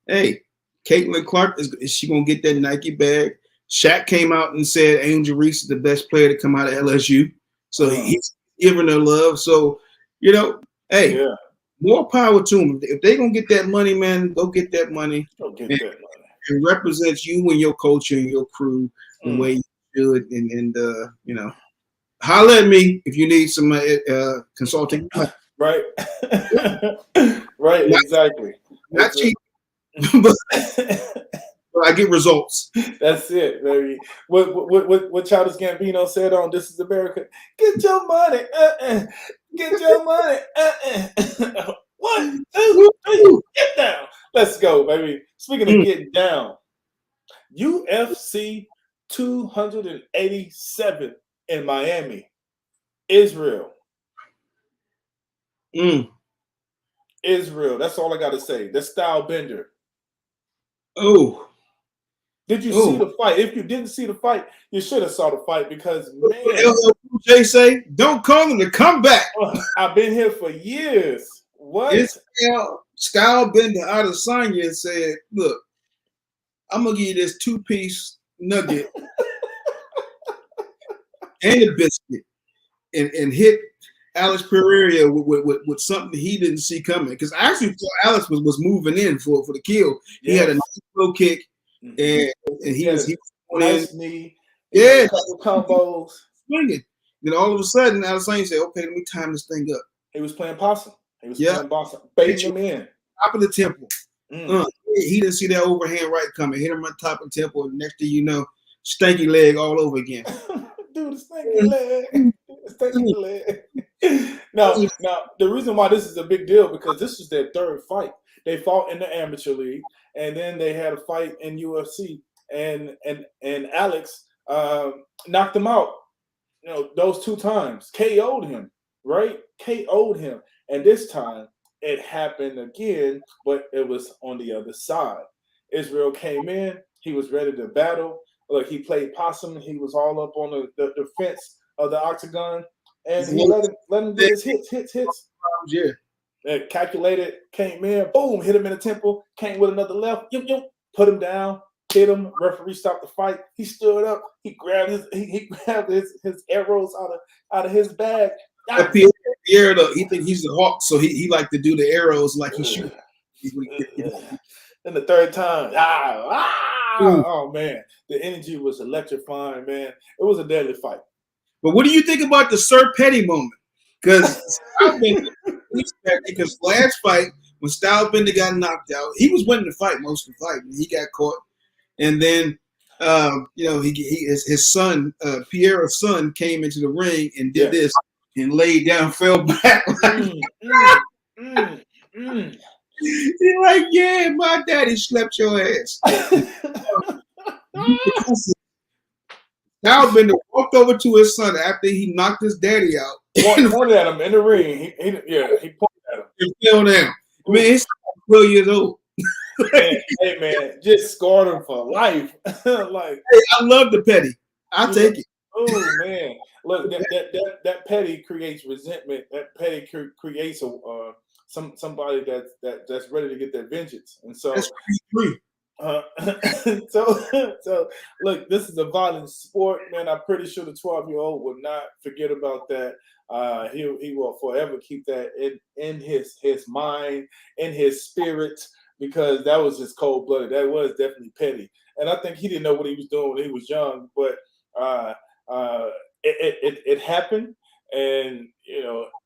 hey, Caitlin Clark, is she going to get that Nike bag? Shaq came out and said Angel Reese is the best player to come out of LSU. So he's giving her love. So, hey, more power to them. If they're going to get that money, man, go get that money.
Go get that money.
It represents you and your culture and your crew the way you do it. And holler at me if you need some consulting.
Right. Right, exactly.
Not cheap. But I get results.
That's it, baby. What Childish Gambino said on "This Is America"? Get your money, get your money. 1, 2, 3, get down. Let's go, baby. Speaking of getting down, UFC 287 in Miami, Israel. Israel. That's all I got to say. The style bender.
Oh.
Did you see the fight? If you didn't see the fight, you should have saw the fight because, man.
LL Cool J say, don't call him to come back.
I've been here for years. What?
Stylebender out of Sonya said, look, I'm going to give you this 2-piece nugget and a biscuit and hit Alex Pereira with something he didn't see coming. Because I actually thought Alex was moving in for the kill. He had a nice low kick. And he was
nice knee.
Yeah,
combos
swinging. Then all of a sudden, Adesanya said, "Okay, let me time this thing up."
He was playing possum. Playing possum, baiting him in
top of the temple. He didn't see that overhand right coming. Hit him on top of the temple, and next thing you know, stanky leg all over again.
Dude, the stanky leg. Stanky leg. Now, the reason why this is a big deal because this is their third fight. They fought in the amateur league. And then they had a fight in UFC, and Alex knocked him out. Those 2 times, KO'd him, right? KO'd him, and this time it happened again, but it was on the other side. Israel came in; he was ready to battle. Look, he played possum. He was all up on the fence of the octagon, and he let him get his hits.
Yeah.
Calculated, came in, boom, hit him in the temple, came with another left, put him down, hit him. Referee stopped the fight. He stood up. He grabbed his arrows out of his bag.
Pierre, he think he's the hawk, so he like to do the arrows like he shoot.
Then the third time, oh man, the energy was electrifying, man. It was a deadly fight.
But what do you think about the Sir Petty moment? Because last fight when Stylebender got knocked out, he was winning the fight most of the fight. He got caught, and then his son, Pierre's son, came into the ring and did this and laid down, fell back. He's like, yeah, my daddy slept your ass. Now Bender walked over to his son after he knocked his daddy out.
Pointed at him in the ring. He pointed at him.
He fell down. Man, he's 12 years old.
Hey man, just scarred him for life. Like,
hey, I love the petty. I'll take it.
Oh man, look, that petty creates resentment. That petty creates somebody that's ready to get their vengeance. And so, so look, this is a violent sport, man. I'm pretty sure the 12-year-old will not forget about that. He will forever keep that in his mind, in his spirit, because that was just cold-blooded. That was definitely petty. And I think he didn't know what he was doing when he was young, but it happened, and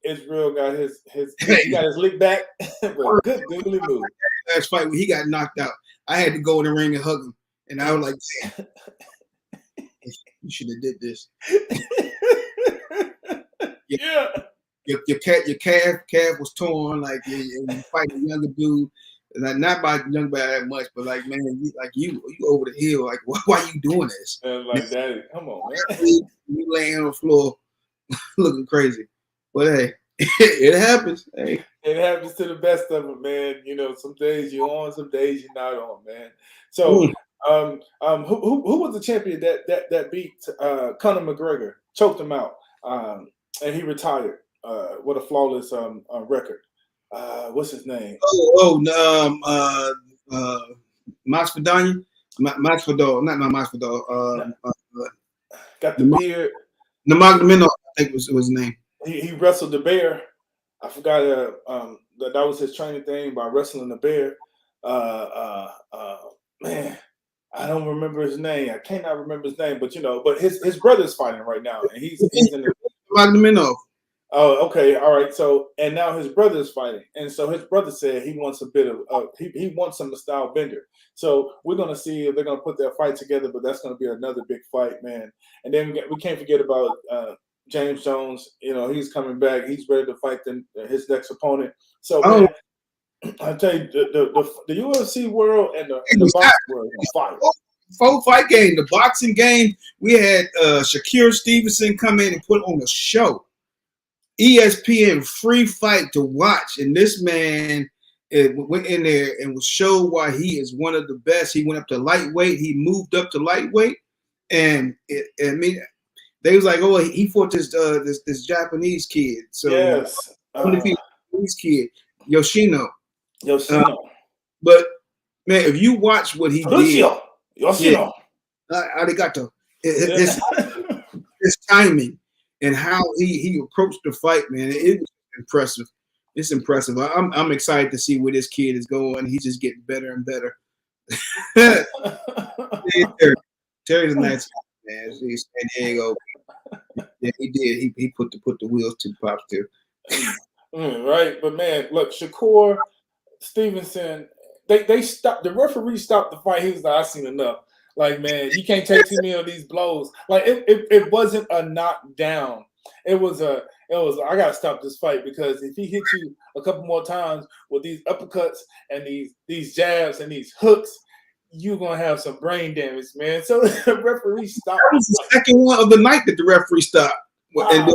Israel got his lick back. But good googly move.
Last fight when he got knocked out, I had to go in the ring and hug him, and I was like, "Damn, you should have did this." Your calf was torn, like you fighting a younger dude. Not by young by that much, but like, man, you over the hill. Like, why are you doing this?
Like, Daddy, come on, man.
You laying on the floor, looking crazy. But hey, it happens. Hey,
it happens to the best of them, man. Some days you're on, some days you're not on, man. So, who was the champion that beat Conor McGregor, choked him out, and he retired with a flawless record? What's his name?
Masvidal. Masvidal, not Masvidal.
Got the beard.
Nurmagomedov, I think was his name.
He wrestled the bear. I forgot that was his training thing by wrestling the bear. Man, I don't remember his name. I cannot remember his name, but his brother's fighting right now, and he's in the
Nurmagomedov.
Oh, okay, all right. So, and now his brother is fighting, and so his brother said he wants a bit of he wants some style Bender. So we're gonna see if they're gonna put that fight together, but that's gonna be another big fight, man. And then we can't forget about James Jones. He's coming back. He's ready to fight his next opponent. So, man, I tell you, the UFC world and the boxing world is on fire.
Full fight game, the boxing game. We had Shakur Stevenson come in and put on a show. ESPN free fight to watch, and this man went in there and was showed why he is one of the best. He went up to lightweight. He moved up to lightweight, and they was like, "Oh, he fought this Japanese kid." So
yes,
Japanese kid Yoshino.
But
man, if you watch what he did,
Yoshino,
arigato. His timing. And how he approached the fight, man, it was impressive. It's impressive. I'm excited to see where this kid is going. He's just getting better and better. Terry's a nice guy, man. He's San Diego. Yeah, he did. He put the wheels to the pops too.
Right, but man, look, Shakur Stevenson. They stopped. The referee stopped the fight. He was like, "I've seen enough." Like, man, you can't take too many of these blows. Like, it wasn't a knockdown. It was I gotta stop this fight, because if he hits you a couple more times with these uppercuts and these jabs and these hooks, you're gonna have some brain damage, man. So the referee stopped.
That was the second one of the night that the referee stopped. Wow. And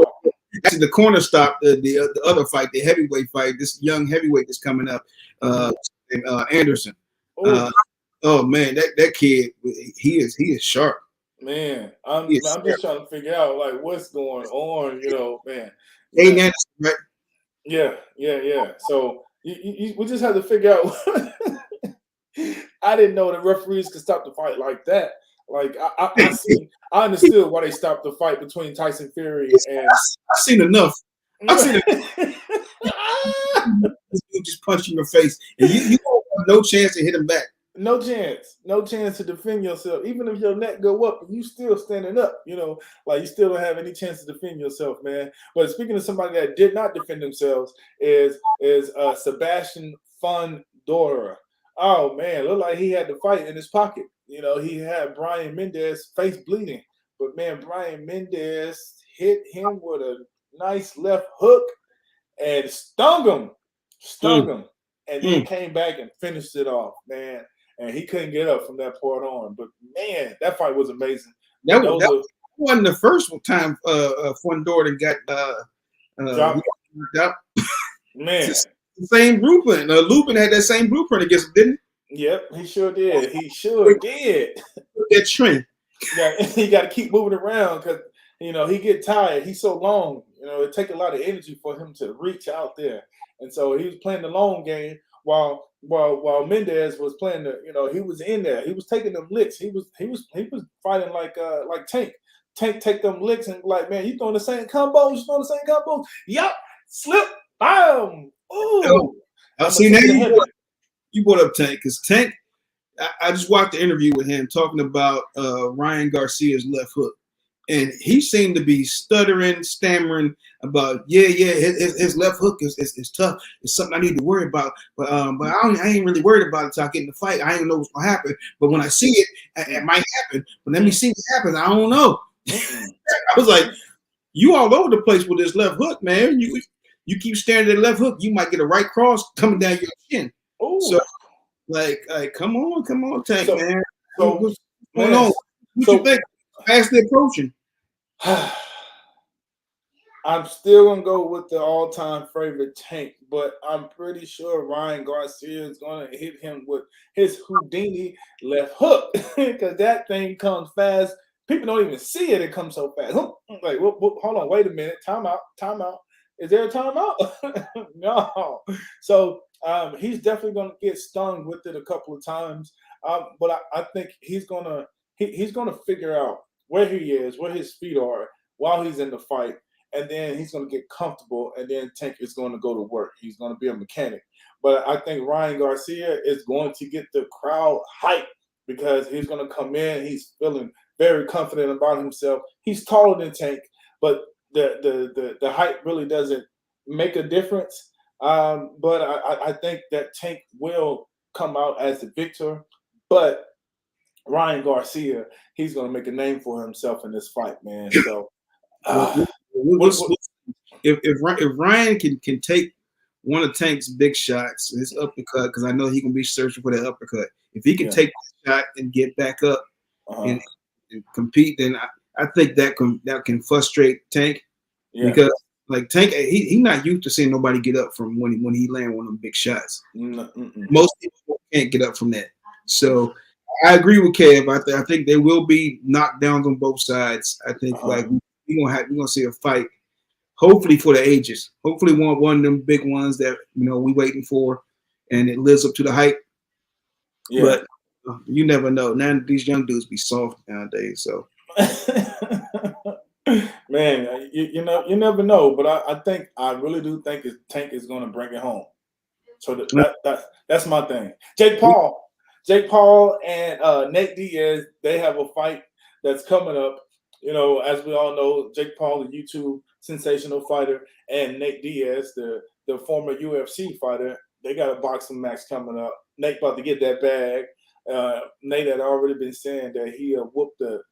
actually the corner stopped the other fight, the heavyweight fight. This young heavyweight that's coming up, Anderson. Oh man, that kid, he is sharp.
Man, I'm just trying to figure out like what's going on, man.
Anderson, right?
Yeah. So we just have to figure out. I didn't know the referees could stop the fight like that. Like I understood why they stopped the fight between Tyson Fury and.
I've seen enough. You just punch in your face, and you don't have no chance to hit him back.
No chance to defend yourself. Even if your neck go up, you still standing up. Like you still don't have any chance to defend yourself, man. But speaking of somebody that did not defend themselves, is Sebastian Fundora. Oh man, looked like he had the fight in his pocket. He had Brian Mendez face bleeding, but man, Brian Mendez hit him with a nice left hook and stung him, and then came back and finished it off, man. And he couldn't get up from that point on. But man, that fight was amazing.
That was wasn't the first time Fundora got
Dropped.
up.
Man.
It's the same blueprint. Lupin had that same blueprint against him, didn't
he? Yep, he sure did. He sure did.
That trend.
Yeah, he got to keep moving around because he get tired. He's so long. It takes a lot of energy for him to reach out there, and so he was playing the long game while Mendez was playing he was in there. He was taking them licks. He was fighting like Tank. Tank take them licks and like, man, you throwing the same combos? You throwing the same combos? Yup. Slip. Bam. Ooh.
See, now you brought up Tank because Tank. I just watched the interview with him talking about Ryan Garcia's left hook, and he seemed to be stuttering, stammering about his left hook is tough. It's something I need to worry about, but I ain't really worried about it until I get in the fight. I ain't know what's gonna happen, but when I see it, it might happen. But let me see what happens. I don't know. I was like, you all over the place with this left hook, man. You keep staring at the left hook, you might get a right cross coming down your chin.
Ooh.
So. Like, come on, Tank, man.
So,
what's going on? What you think? Fast approaching.
I'm still gonna go with the all-time favorite Tank, but I'm pretty sure Ryan Garcia is gonna hit him with his Houdini left hook because that thing comes fast. People don't even see it; it comes so fast. Like, hold on, wait a minute, time out. Is there a timeout? No. So he's definitely going to get stung with it a couple of times. But I think he's gonna figure out where he is, where his feet are while he's in the fight, and then he's going to get comfortable. And then Tank is going to go to work. He's going to be a mechanic. But I think Ryan Garcia is going to get the crowd hyped because he's going to come in. He's feeling very confident about himself. He's taller than Tank, but the height really doesn't make a difference. But I think that Tank will come out as the victor. But Ryan Garcia, he's going to make a name for himself in this fight, man. So
if Ryan can take one of Tank's big shots, his uppercut, because I know he can be searching for that uppercut. If he can take that shot and get back up and compete, then I think that can frustrate Tank because like Tank, he not used to seeing nobody get up from when he land one of them big shots. Most people can't get up from that. So I agree with Kev. I think there will be knockdowns on both sides. I think like we're gonna see a fight. Hopefully for the ages. Hopefully one of them big ones that we waiting for, and it lives up to the hype. Yeah. But you never know. Now these young dudes be soft nowadays. So,
man, you never know. But I really do think Tank is going to bring it home. So that's my thing. Jake Paul and Nate Diaz, they have a fight that's coming up. As we all know, Jake Paul, the YouTube sensational fighter, and Nate Diaz, the former UFC fighter, they got a boxing match coming up. Nate about to get that bag. Nate had already been saying that he'll whoop the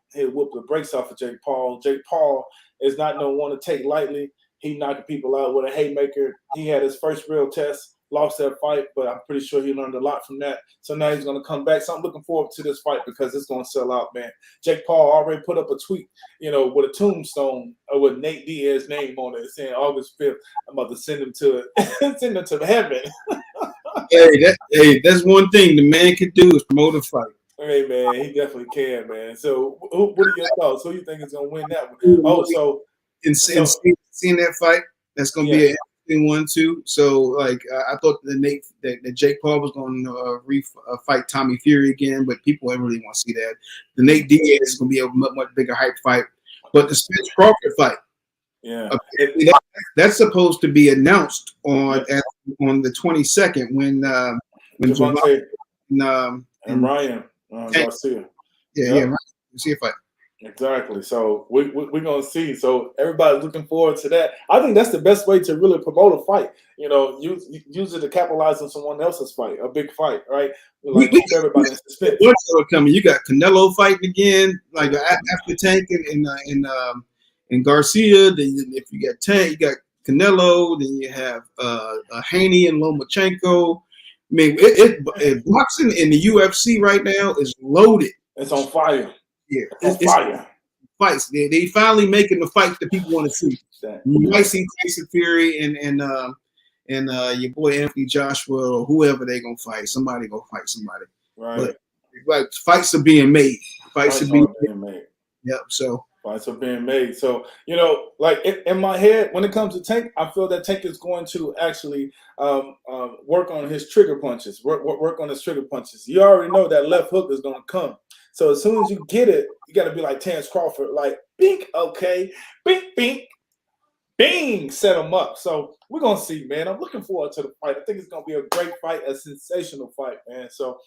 brakes off of Jake Paul. Jake Paul is not no one to take lightly. He knocking people out with a haymaker. He had his first real test, lost that fight, but I'm pretty sure he learned a lot from that. So now he's going to come back. So I'm looking forward to this fight because it's going to sell out, man. Jake Paul already put up a tweet, with a tombstone with Nate Diaz's name on it, saying August 5th, I'm about to send him to heaven.
That's one thing the man can do is promote a fight.
Hey, man, he definitely can, man. So what are your thoughts? Who do you think is going to win that one? Oh, so
seeing that fight, that's going to be an interesting one too. So, like, I thought that Jake Paul was going to fight Tommy Fury again, but people don't really want to see that. The Nate Diaz is going to be a much bigger hype fight, but the Spence Crawford fight, that's supposed to be announced on the 22nd when
and Ryan Garcia.
Ryan Garcia fight.
Exactly. So we're gonna see. So everybody's looking forward to that. I think that's the best way to really promote a fight. Use it to capitalize on someone else's fight, a big fight, right? Like keep everybody in suspense.
What's coming? You got Canelo fighting again, like after Tank and Garcia. Then if you got Tank, you got Canelo. Then you have Haney and Lomachenko. I mean, boxing in the UFC right now is loaded.
It's on fire.
Yeah,
it's fire.
fights. They finally making the fights that people want to see. You might see Tyson Fury and your boy Anthony Joshua or whoever they gonna fight. Somebody gonna fight somebody.
Right.
But fights are being made. Fights are being
made.
Yep. So
fights are being made. So, you know, like in my head, when it comes to Tank, I feel that Tank is going to actually work on his trigger punches. Work on his trigger punches. You already know that left hook is gonna come. So as soon as you get it, you got to be like Terrence Crawford, like bink, okay, bink, bink. Bing, set him up. So we're gonna see, man. I'm looking forward to the fight. I think it's gonna be a great fight, a sensational fight, man. So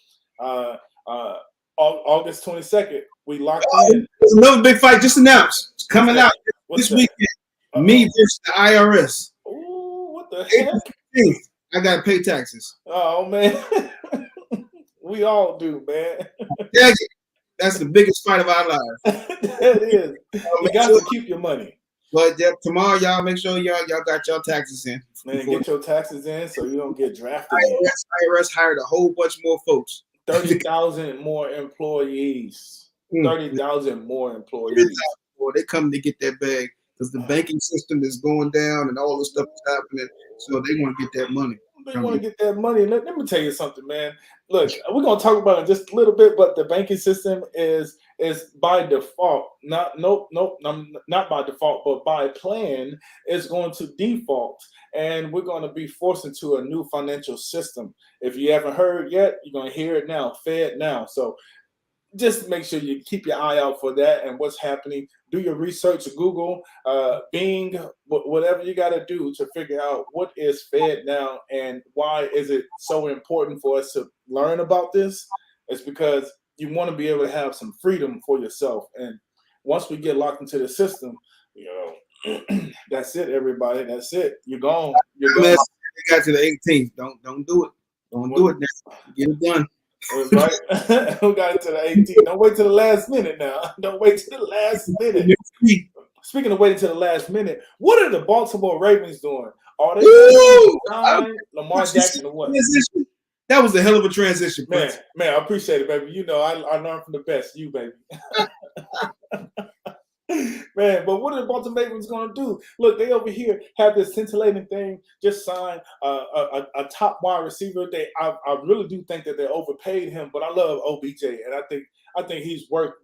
August 22nd, we locked in.
There's another big fight just announced. It's coming out this weekend. Me versus the IRS.
Ooh, what the heck?
I gotta pay taxes.
Oh man. We all do, man.
Yeah, that's the biggest fight of our lives.
It is. You got to keep your money.
But tomorrow, y'all make sure y'all got your taxes in.
Man, get your taxes in so you don't get drafted.
IRS hired a whole bunch more folks.
30,000 more employees. 30,000 more employees.
They come to get that bag because the banking system is going down and all this stuff is happening. So they want to get that money.
They want to get that money. Let me tell you something, man. Look, we're gonna talk about it just a little bit, but the banking system is by default, not by default, but by plan, is going to default, and we're going to be forced into a new financial system. If you haven't heard yet, you're gonna hear it now. Fed now. So just make sure you keep your eye out for that and what's happening. Do your research, Google, Bing, whatever you got to do to figure out what is Fed now and why is it so important for us to learn about this. It's because you want to be able to have some freedom for yourself. And once we get locked into the system, you know, that's it, everybody. That's it. You're gone. You're gone.
You got to the 18th. Don't do it. Don't do it now. Get it done.
Right. We got it to the 18th. Don't wait to the last minute now. Don't wait to the last minute. Speaking of waiting to the last minute, what are the Baltimore Ravens doing? Are they signing Lamar Jackson or what?
That was a hell of a transition,
man. I appreciate it, baby. You know, I learned from the best. You, baby. Man, but what are the Baltimore Ravens going to do? Look, they over here have this scintillating thing. Just signed a top wide receiver. I really do think that they overpaid him, but I love OBJ, and I think he's worth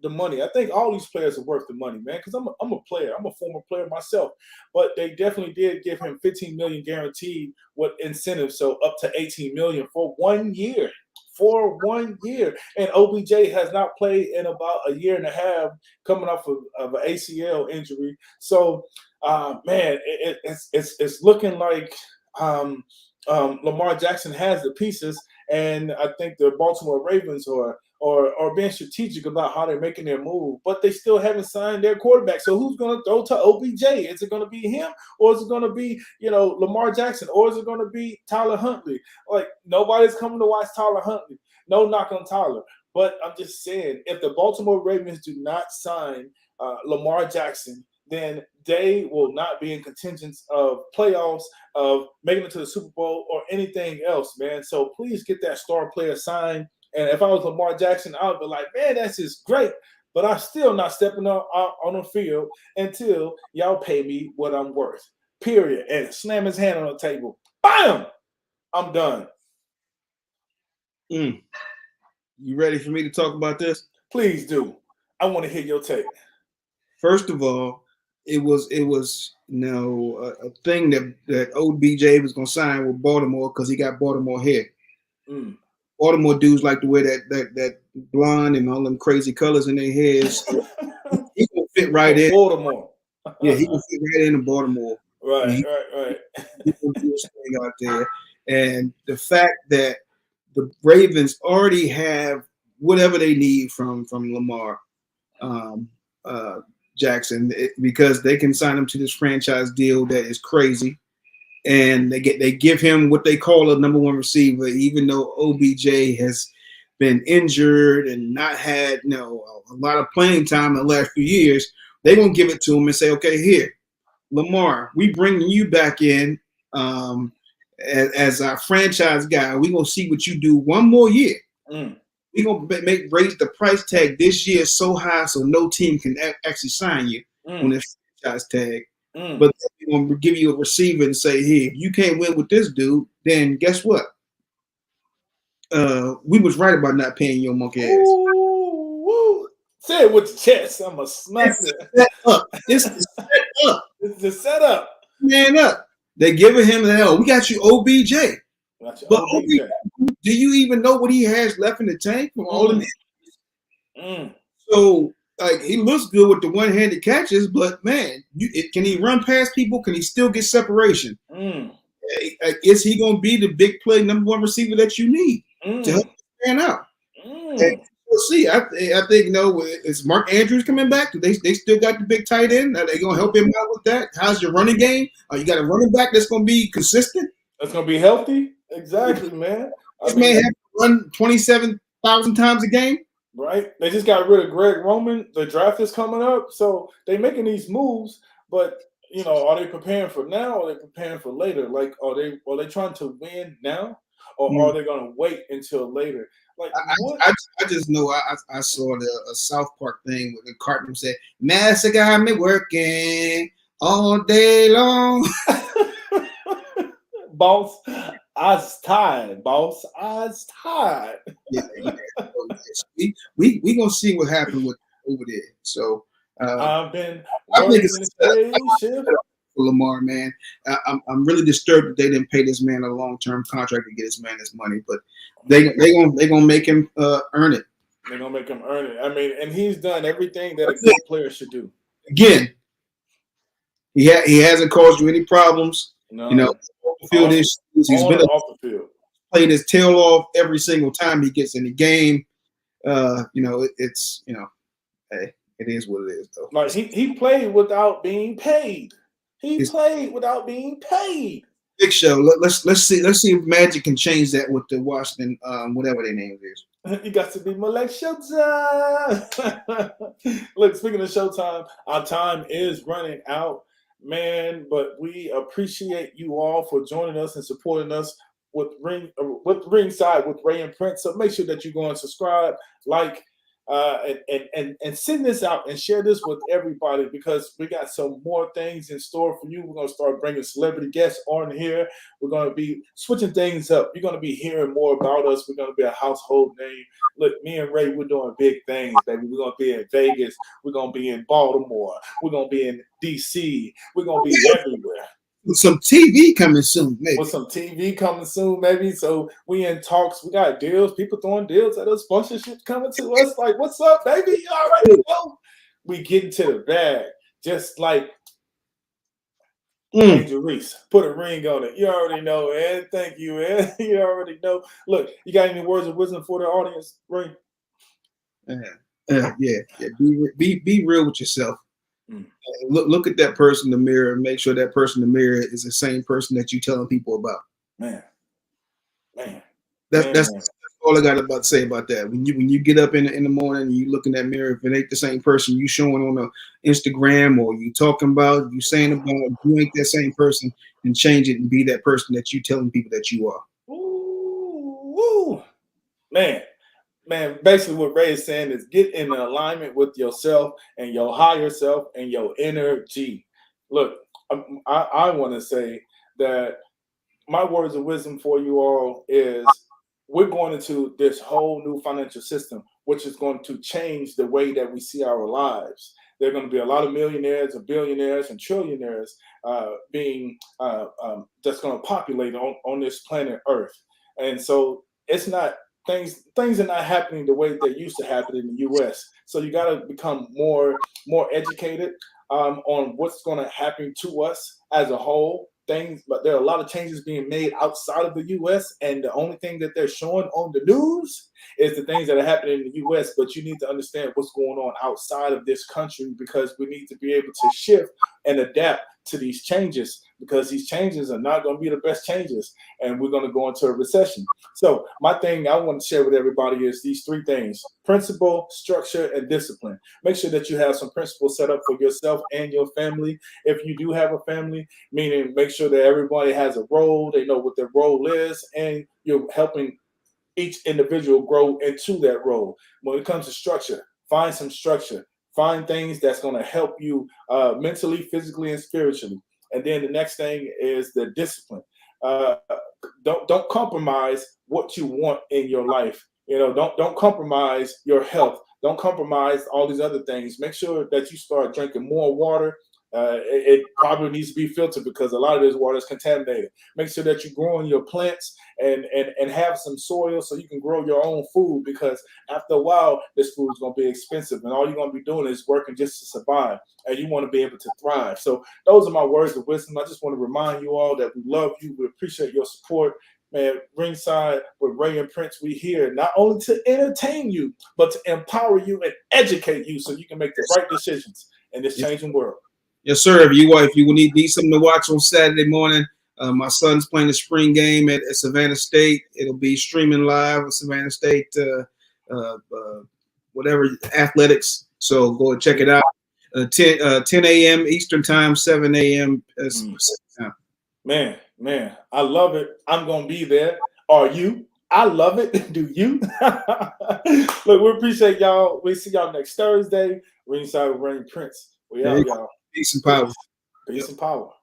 the money. I think all these players are worth the money, man. Because I'm a player. I'm a former player myself, but they definitely did give him $15 million guaranteed with incentives, so up to $18 million for 1 year. For 1 year, and OBJ has not played in about a year and a half, coming off of an ACL injury. So, man, it's looking like Lamar Jackson has the pieces, and I think the Baltimore Ravens are being strategic about how they're making their move, but they still haven't signed their quarterback. So who's going to throw to OBJ? Is it going to be him, or is it going to be, Lamar Jackson, or is it going to be Tyler Huntley? Like, nobody's coming to watch Tyler Huntley. No knock on Tyler, but I'm just saying, if the Baltimore Ravens do not sign Lamar Jackson, then they will not be in contention of playoffs, of making it to the Super Bowl, or anything else, man. So please get that star player signed. And if I was Lamar Jackson, I would be like, man, that's just great. But I'm still not stepping out on the field until y'all pay me what I'm worth. Period. And slam his hand on the table. Bam! I'm done.
You ready for me to talk about this?
Please do. I want to hear your take.
First of all, it was a thing that OBJ was going to sign with Baltimore because he got Baltimore hair. Baltimore dudes like to wear that blonde and all them crazy colors in their hairs. He can fit right in.
Baltimore.
Yeah, he can fit right into Baltimore.
Right.
He can do his thing out there. And the fact that the Ravens already have whatever they need from Lamar Jackson, because they can sign him to this franchise deal that is crazy. And they give him what they call a number one receiver, even though OBJ has been injured and not had a lot of playing time in the last few years. They're gonna give it to him and say, okay, here, Lamar, we bringing you back in as our franchise guy. We're gonna see what you do one more year. we're gonna raise the price tag this year so high so no team can actually sign you on this franchise tag. But we're gonna give you a receiver and say, hey, if you can't win with this dude, then guess what? We was right about not paying your monkey ass.
Ooh. Say it with the chest. I'm gonna smack it.
Set up. This is set up.
It's the setup.
Man up. They giving him the hell. We got you OBJ. But OBJ, do you even know what he has left in the tank from all of it? So like he looks good with the one-handed catches, but man, can he run past people? Can he still get separation? Is he going to be the big play number one receiver that you need to help you stand out? And we'll see. I think is Mark Andrews coming back? They still got the big tight end? Are they going to help him out with that? How's your running game? You got a running back that's going to be consistent?
That's going to be healthy? Exactly, man.
This man have to run 27,000 times a game?
Right. They just got rid of Greg Roman. The draft is coming up. So they're making these moves, but are they preparing for now or are they preparing for later? Like, are they trying to win now or are they going to wait until later? Like,
I just know I saw a South Park thing where the Cartman said, Massa got me working all day long.
Boss, I's tired, boss. I's tired.
Yeah. We gonna see what happened with over there. So
I've been
I think it's for Lamar, man. I'm really disturbed that they didn't pay this man a long-term contract to get this man his money, but they gonna make him earn it.
They're gonna make him earn it. I mean, and he's done everything that a good player should do.
Again, he hasn't caused you any problems. No. Off the field issues. He's been
off the field.
Played his tail off every single time he gets in the game. It's hey, it is what it is though.
Like he played without being paid. He played without being paid.
Big Show. Let's see if Magic can change that with the Washington whatever their name is.
You got to be Malek Showtime. Look, speaking of Showtime, our time is running out. Man, but we appreciate you all for joining us and supporting us with Ringside with Ray and Prince. So make sure that you go and subscribe, like, and send this out and share this with everybody because we got some more things in store for you. We're going to start bringing celebrity guests on here. We're going to be switching things up. You're going to be hearing more about us. We're going to be a household name. Look, me and Ray, we're doing big things, baby. We're going to be in Vegas. We're going to be in Baltimore. We're going to be in D.C. We're going to be everywhere.
With some TV coming soon, maybe.
With some TV coming soon, maybe. So we in talks. We got deals. People throwing deals at us. Sponsorships coming to us. Like, what's up, baby? You already know. We getting to the bag. Just like Angel Reese. Put a ring on it. You already know, man. Thank you, man. You already know. Look, you got any words of wisdom for the audience, Ray?
Yeah. Be real with yourself. Look at that person in the mirror and make sure that person in the mirror is the same person that you're telling people about.
Man.
That's all I got about to say about that. When you get up in the morning and you look in that mirror, if it ain't the same person you showing on the Instagram or you talking about, you saying about, you ain't that same person, and change it and be that person that you telling people that you are.
Ooh. Man, basically what Ray is saying is get in alignment with yourself and your higher self and your inner G. Look, I want to say that my words of wisdom for you all is we're going into this whole new financial system, which is going to change the way that we see our lives. There are going to be a lot of millionaires and billionaires and trillionaires that's going to populate on this planet Earth. And so it's not things are not happening the way they used to happen in the U.S. So you got to become more educated on what's going to happen to us as a whole. But there are a lot of changes being made outside of the U.S. and the only thing that they're showing on the news is the things that are happening in the U.S. But you need to understand what's going on outside of this country because we need to be able to shift and adapt to these changes because these changes are not going to be the best changes and we're going to go into a recession. So my thing I want to share with everybody is these three things: principle, structure, and discipline. Make sure that you have some principles set up for yourself and your family. If you do have a family, meaning make sure that everybody has a role, they know what their role is, and you're helping each individual grow into that role. When it comes to structure, find some structure. Find things that's going to help you mentally, physically, and spiritually. And then the next thing is the discipline. Don't compromise what you want in your life. Don't compromise your health. Don't compromise all these other things. Make sure that you start drinking more water. It probably needs to be filtered because a lot of this water is contaminated. Make sure that you're growing your plants and have some soil so you can grow your own food, because after a while, this food is going to be expensive and all you're going to be doing is working just to survive, and you want to be able to thrive. So those are my words of wisdom. I just want to remind you all that we love you. We appreciate your support. Man, Ringside with Ray and Prince, we here not only to entertain you, but to empower you and educate you so you can make the right decisions in this changing world.
Yes, sir. If you need something to watch on Saturday morning, my son's playing the spring game at Savannah State. It'll be streaming live at Savannah State, whatever athletics. So go and check it out. 10 a.m. Eastern time, 7 a.m. Pacific time.
Man, I love it. I'm gonna be there. Are you? I love it. Do you? Look, we appreciate y'all. We see y'all next Thursday. Ringside with Ray and Prince. We out, y'all.
Peace and power.
Peace and power.